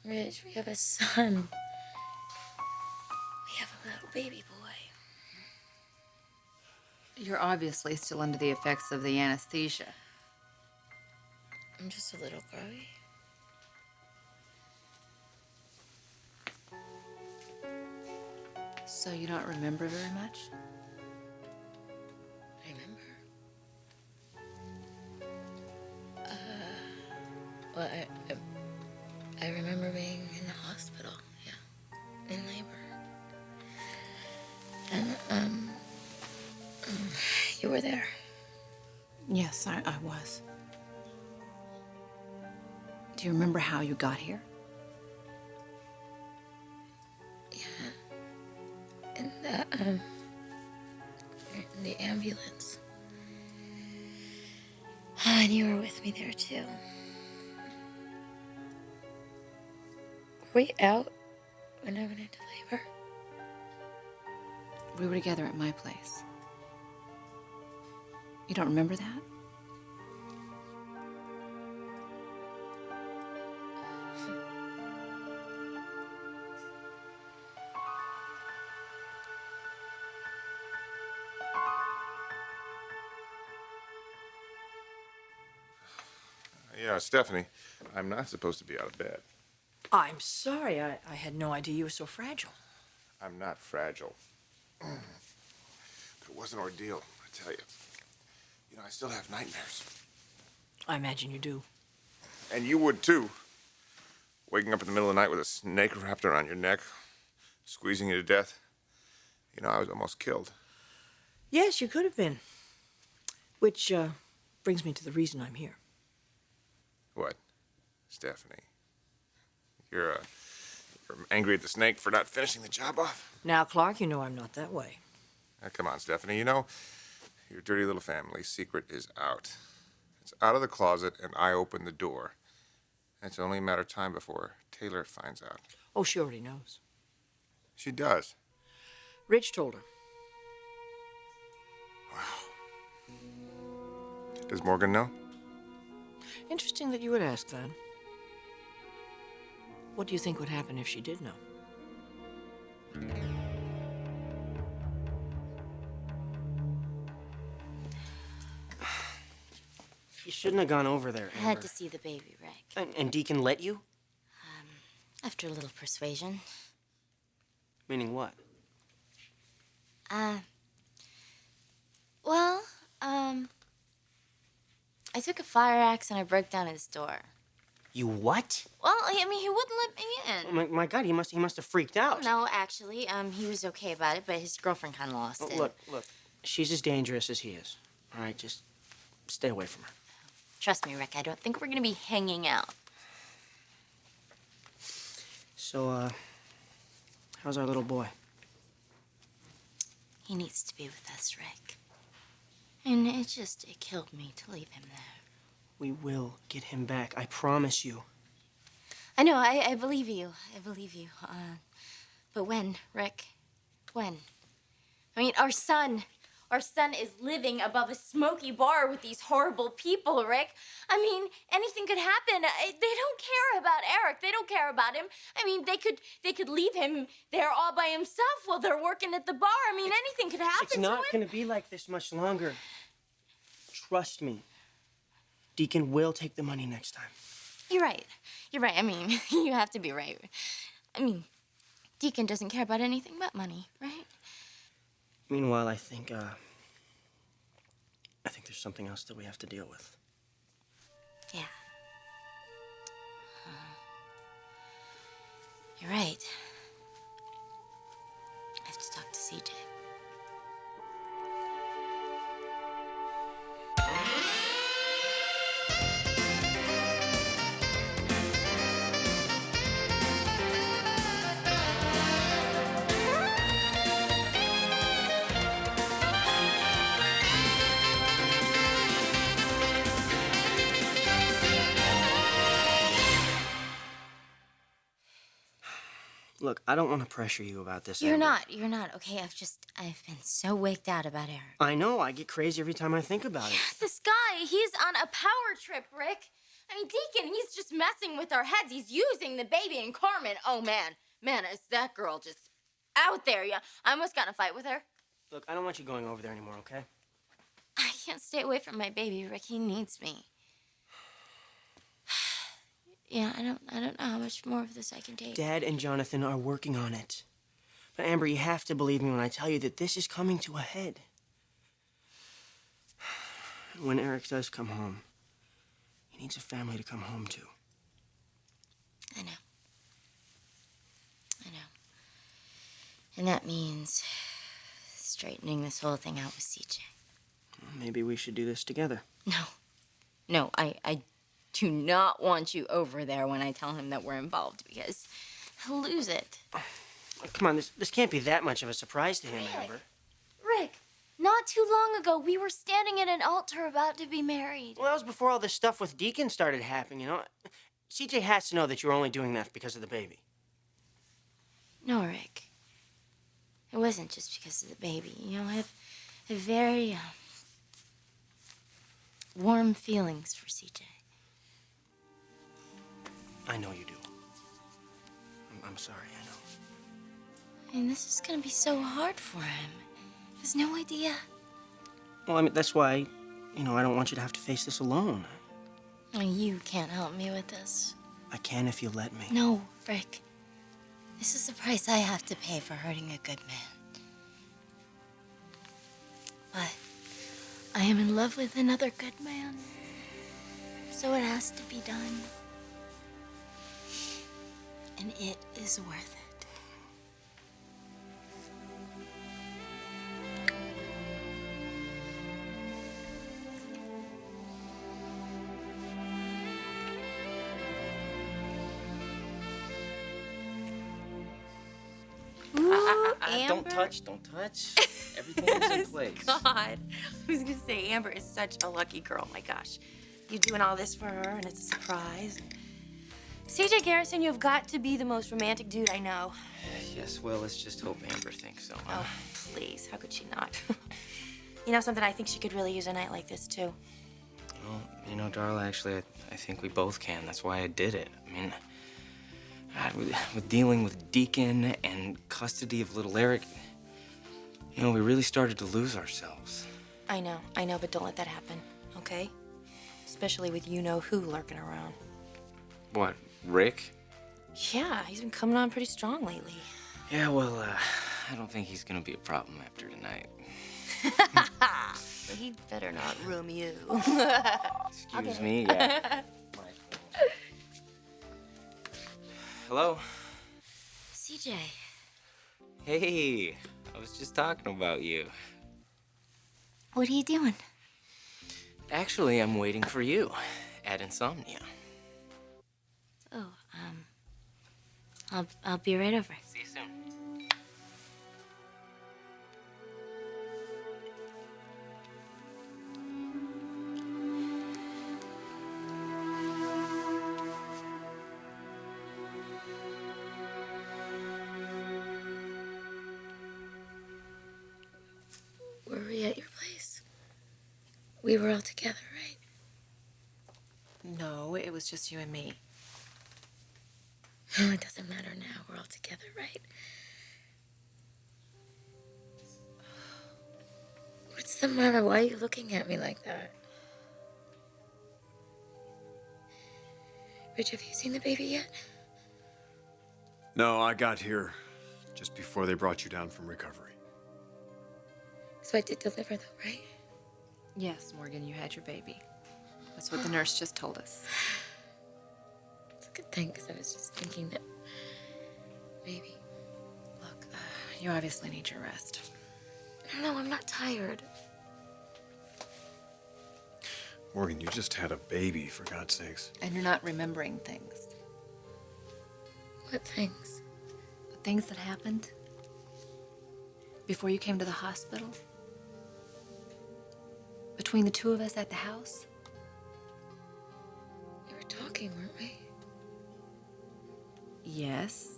Rich, we have a son. We have a little baby boy. You're obviously still under the effects of the anesthesia. I'm just a little groggy. So you don't remember very much? Remember? Well, I remember being in the hospital, yeah, in labor. And, you were there. Yes, I was. Do you remember how you got here? Yeah. In the ambulance. And you were with me there, too. Were we out when I went into labor? We were together at my place. You don't remember that? Yeah, Stephanie, I'm not supposed to be out of bed. I'm sorry. I had no idea you were so fragile. I'm not fragile. But it was an ordeal, I tell you. You know, I still have nightmares. I imagine you do. And you would, too. Waking up in the middle of the night with a snake wrapped around your neck, squeezing you to death. You know, I was almost killed. Yes, you could have been. Which brings me to the reason I'm here. What? Stephanie? You're angry at the snake for not finishing the job off? Now, Clarke, you know I'm not that way. Now, come on, Stephanie. You know, your dirty little family's secret is out. It's out of the closet, and I opened the door. It's only a matter of time before Taylor finds out. Oh, she already knows. She does. Rich told her. Wow. Does Morgan know? Interesting that you would ask that. What do you think would happen if she did know? You shouldn't have gone over there, I Amber. had to see the baby, Rick. And Deacon let you? After a little persuasion. Meaning what? Well, I took a fire axe and I broke down his door. You what? Well, I mean, he wouldn't let me in. Oh my God, he must have freaked out. No, actually, he was okay about it, but his girlfriend kind of lost it. Look, she's as dangerous as he is. All right, just stay away from her. Trust me, Rick, I don't think we're gonna be hanging out. So, how's our little boy? He needs to be with us, Rick. And it killed me to leave him there. We will get him back, I promise you. I know, I believe you. I believe you. But when, Rick? When? I mean, our son is living above a smoky bar with these horrible people, Rick. I mean, anything could happen. They don't care about Eric. They don't care about him. I mean, they could leave him there all by himself while they're working at the bar. I mean, anything could happen to him. It's not gonna be like this much longer. Trust me. Deacon will take the money next time. You're right. You're right. I mean, you have to be right. I mean, Deacon doesn't care about anything but money, right? Meanwhile, I think there's something else that we have to deal with. Yeah. You're right. I have to talk to CJ. Look, I don't want to pressure you about this, You're Amber. not, okay? I've been so wigged out about Eric. I know, I get crazy every time I think about it. This guy, he's on a power trip, Rick. I mean, Deacon, he's just messing with our heads. He's using the baby and Carmen. Oh, man. Man, is that girl just out there. Yeah, I almost got in a fight with her. Look, I don't want you going over there anymore, okay? I can't stay away from my baby, Rick. He needs me. Yeah, I don't know how much more of this I can take. Dad and Jonathan are working on it. But Amber, you have to believe me when I tell you that this is coming to a head. When Eric does come home, he needs a family to come home to. I know. And that means straightening this whole thing out with CJ. Well, maybe we should do this together. No, I do not want you over there when I tell him that we're involved because he'll lose it. Oh, come on, this can't be that much of a surprise to him, Amber. Rick, not too long ago, we were standing at an altar about to be married. Well, that was before all this stuff with Deacon started happening, you know? CJ has to know that you're only doing that because of the baby. No, Rick. It wasn't just because of the baby. You know, I have very warm feelings for CJ. I know you do. I'm sorry, I know. I mean, this is gonna be so hard for him. He has no idea. Well, I mean, that's why, I don't want you to have to face this alone. You can't help me with this. I can if you let me. No, Rick. This is the price I have to pay for hurting a good man. But I am in love with another good man. So it has to be done. And it is worth it. Don't touch. Everything is in place. God, I was gonna say Amber is such a lucky girl. My gosh, you're doing all this for her, and it's a surprise. CJ Garrison, you've got to be the most romantic dude I know. Yes, well, let's just hope Amber thinks so. Oh, please, how could she not? You know something? I think she could really use a night like this too. Well, Darla, actually, I think we both can. That's why I did it. I mean, God, with dealing with Deacon and custody of little Eric, we really started to lose ourselves. I know, but don't let that happen, okay? Especially with you-know-who lurking around. What, Rick? Yeah, he's been coming on pretty strong lately. Yeah, well, I don't think he's gonna be a problem after tonight. But he better not room you. Excuse me, yeah. Hello? CJ. Hey, I was just talking about you. What are you doing? Actually, I'm waiting for you at Insomnia. Oh, I'll be right over. See you soon. Were we at your place? We were all together, right? No, it was just you and me. Oh, it doesn't matter now. We're all together, right? What's the matter? Why are you looking at me like that? Rich, have you seen the baby yet? No, I got here just before they brought you down from recovery. So I did deliver, though, right? Yes, Morgan, you had your baby. That's what the nurse just told us. It's a good thing, because I was just thinking that maybe. Look, you obviously need your rest. No, I'm not tired. Morgan, you just had a baby, for God's sakes. And you're not remembering things. What things? The things that happened before you came to the hospital. Between the two of us at the house. We were talking, weren't we? Yes.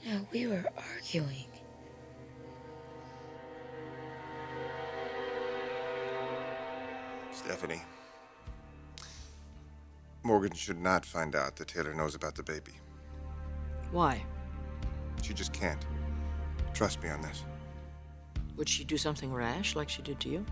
No, we were arguing. Stephanie, Morgan should not find out that Taylor knows about the baby. Why? She just can't. Trust me on this. Would she do something rash like she did to you?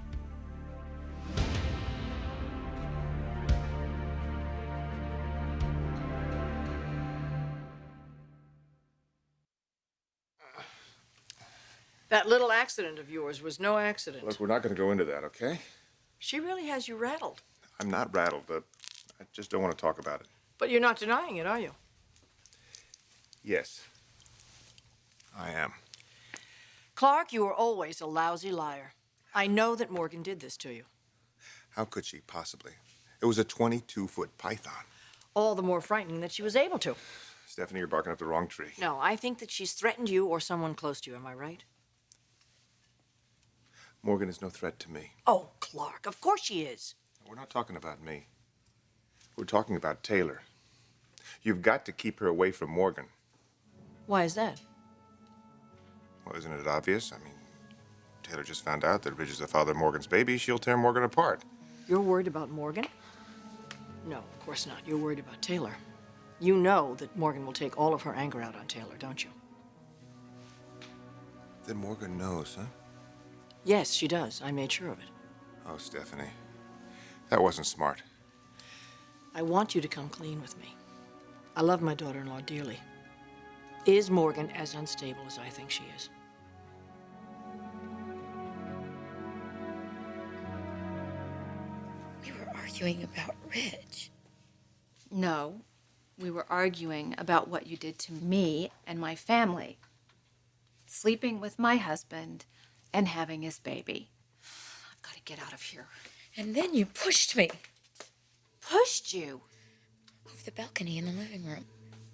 That little accident of yours was no accident. Look, we're not going to go into that, okay? She really has you rattled. I'm not rattled, but I just don't want to talk about it. But you're not denying it, are you? Yes, I am. Clarke, you were always a lousy liar. I know that Morgan did this to you. How could she possibly? It was a 22-foot python. All the more frightening that she was able to. Stephanie, you're barking up the wrong tree. No, I think that she's threatened you or someone close to you. Am I right? Morgan is no threat to me. Oh, Clarke, of course she is. We're not talking about me. We're talking about Taylor. You've got to keep her away from Morgan. Why is that? Well, isn't it obvious? I mean, Taylor just found out that Ridge is the father of Morgan's baby. She'll tear Morgan apart. You're worried about Morgan? No, of course not. You're worried about Taylor. You know that Morgan will take all of her anger out on Taylor, don't you? Then Morgan knows, huh? Yes, she does. I made sure of it. Oh, Stephanie, that wasn't smart. I want you to come clean with me. I love my daughter-in-law dearly. Is Morgan as unstable as I think she is? We were arguing about Ridge. No, we were arguing about what you did to me and my family. Sleeping with my husband and having his baby. I've got to get out of here. And then you pushed me Pushed you? over the balcony in the living room.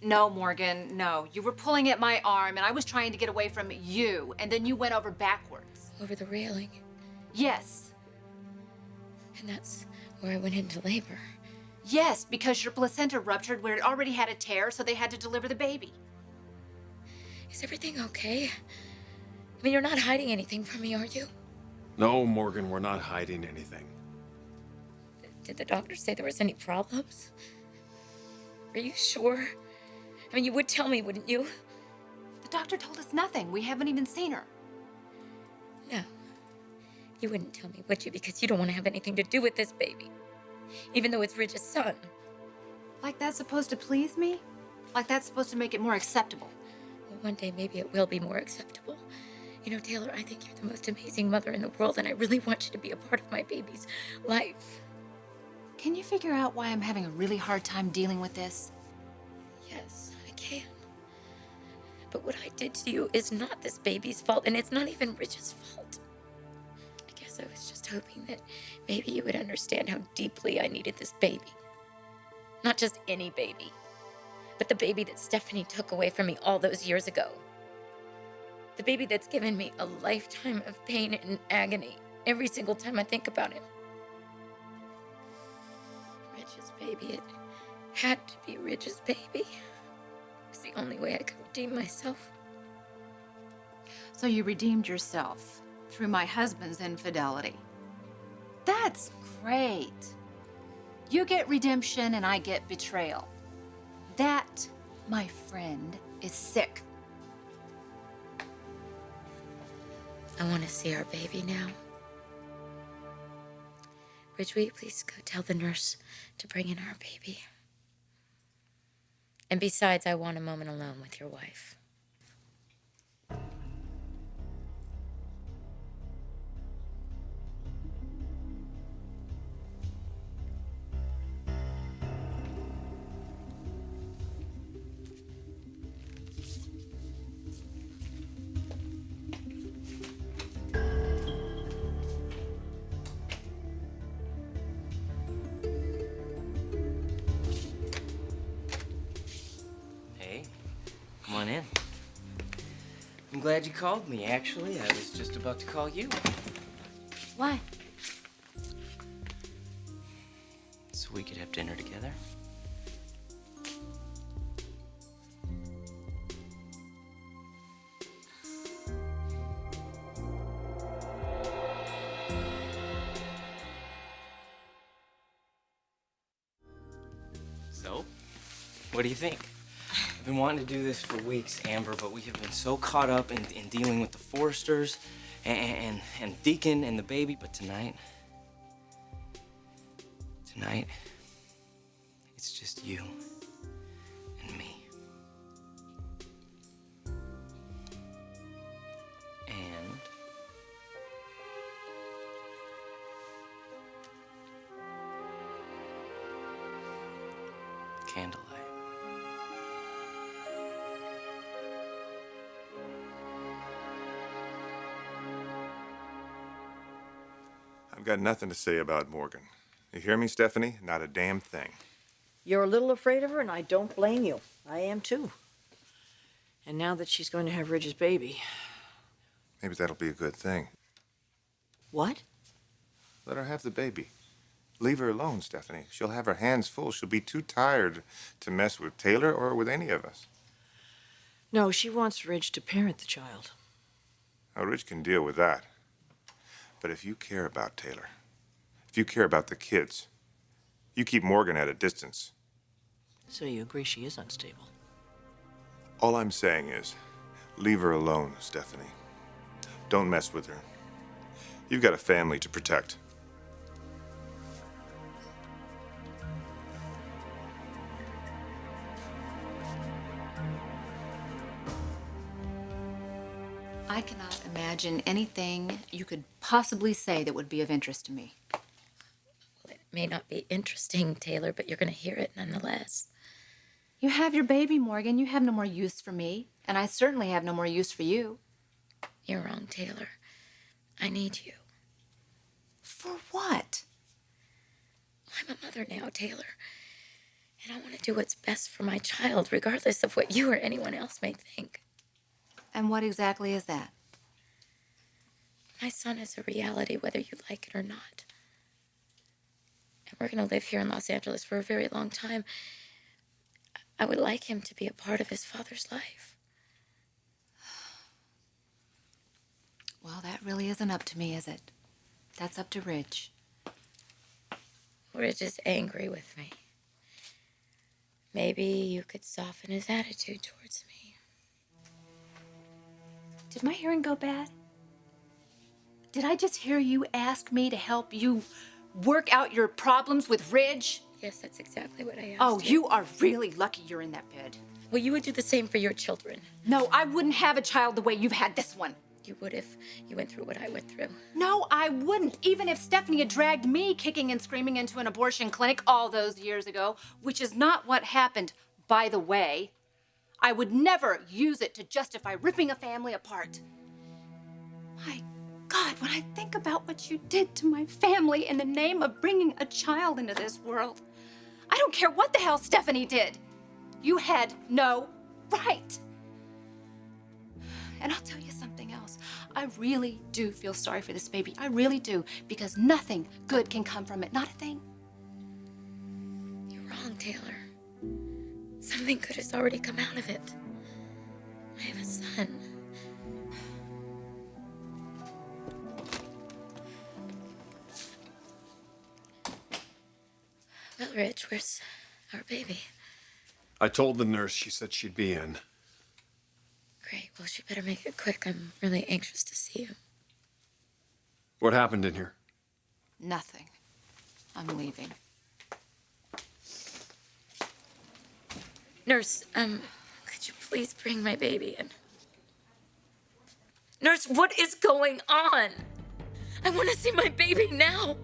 No, Morgan, no. You were pulling at my arm and I was trying to get away from you, and then you went over backwards. Over the railing. Yes. And that's where I went into labor. Yes, because your placenta ruptured where it already had a tear, so they had to deliver the baby. Is everything okay? I mean, you're not hiding anything from me, are you? No, Morgan, we're not hiding anything. Did the doctor say there was any problems? Are you sure? I mean, you would tell me, wouldn't you? The doctor told us nothing. We haven't even seen her. No. You wouldn't tell me, would you? Because you don't want to have anything to do with this baby. Even though it's Ridge's son. Like that's supposed to please me? Like that's supposed to make it more acceptable? Well, one day maybe it will be more acceptable. You know, Taylor, I think you're the most amazing mother in the world, and I really want you to be a part of my baby's life. Can you figure out why I'm having a really hard time dealing with this? Yes, I can. But what I did to you is not this baby's fault, and it's not even Ridge's fault. I guess I was just hoping that maybe you would understand how deeply I needed this baby. Not just any baby, but the baby that Stephanie took away from me all those years ago. The baby that's given me a lifetime of pain and agony every single time I think about him. Ridge's baby, it had to be Ridge's baby. It was the only way I could redeem myself. So you redeemed yourself through my husband's infidelity. That's great. You get redemption and I get betrayal. That, my friend, is sick. I want to see our baby now. Ridge, will you please go tell the nurse to bring in our baby? And besides, I want a moment alone with your wife. Hey, come on in. I'm glad you called me, actually. I was just about to call you. Why? So we could have dinner together. What do you think? I've been wanting to do this for weeks, Amber, but we have been so caught up in dealing with the Forresters and Deacon and the baby. But tonight, it's just you and me. And candlelight. I've got nothing to say about Morgan. You hear me, Stephanie? Not a damn thing. You're a little afraid of her, and I don't blame you. I am too. And now that she's going to have Ridge's baby. Maybe that'll be a good thing. What? Let her have the baby. Leave her alone, Stephanie. She'll have her hands full. She'll be too tired to mess with Taylor or with any of us. No, she wants Ridge to parent the child. Now, Ridge can deal with that. But if you care about Taylor, if you care about the kids, you keep Morgan at a distance. So you agree she is unstable? All I'm saying is, leave her alone, Stephanie. Don't mess with her. You've got a family to protect. I cannot imagine anything you could possibly say that would be of interest to me. Well, it may not be interesting, Taylor, but you're going to hear it nonetheless. You have your baby, Morgan. You have no more use for me, and I certainly have no more use for you. You're wrong, Taylor. I need you. For what? I'm a mother now, Taylor. And I want to do what's best for my child, regardless of what you or anyone else may think. And what exactly is that? My son is a reality, whether you like it or not. And we're going to live here in Los Angeles for a very long time. I would like him to be a part of his father's life. Well, that really isn't up to me, is it? That's up to Ridge. Ridge is angry with me. Maybe you could soften his attitude towards me. Did my hearing go bad? Did I just hear you ask me to help you work out your problems with Ridge? Yes, that's exactly what I asked. Oh, you are really lucky you're in that bed. Well, you would do the same for your children. No, I wouldn't have a child the way you've had this one. You would if you went through what I went through. No, I wouldn't. Even if Stephanie had dragged me kicking and screaming into an abortion clinic all those years ago, which is not what happened, by the way. I would never use it to justify ripping a family apart. My God, when I think about what you did to my family in the name of bringing a child into this world, I don't care what the hell Stephanie did. You had no right. And I'll tell you something else. I really do feel sorry for this baby. I really do, because nothing good can come from it. Not a thing. You're wrong, Taylor. Something good has already come out of it. I have a son. Well, Rich, where's our baby? I told the nurse. She said she'd be in. Great. Well, she better make it quick. I'm really anxious to see you. What happened in here? Nothing. I'm leaving. Nurse, could you please bring my baby in? Nurse, what is going on? I want to see my baby now.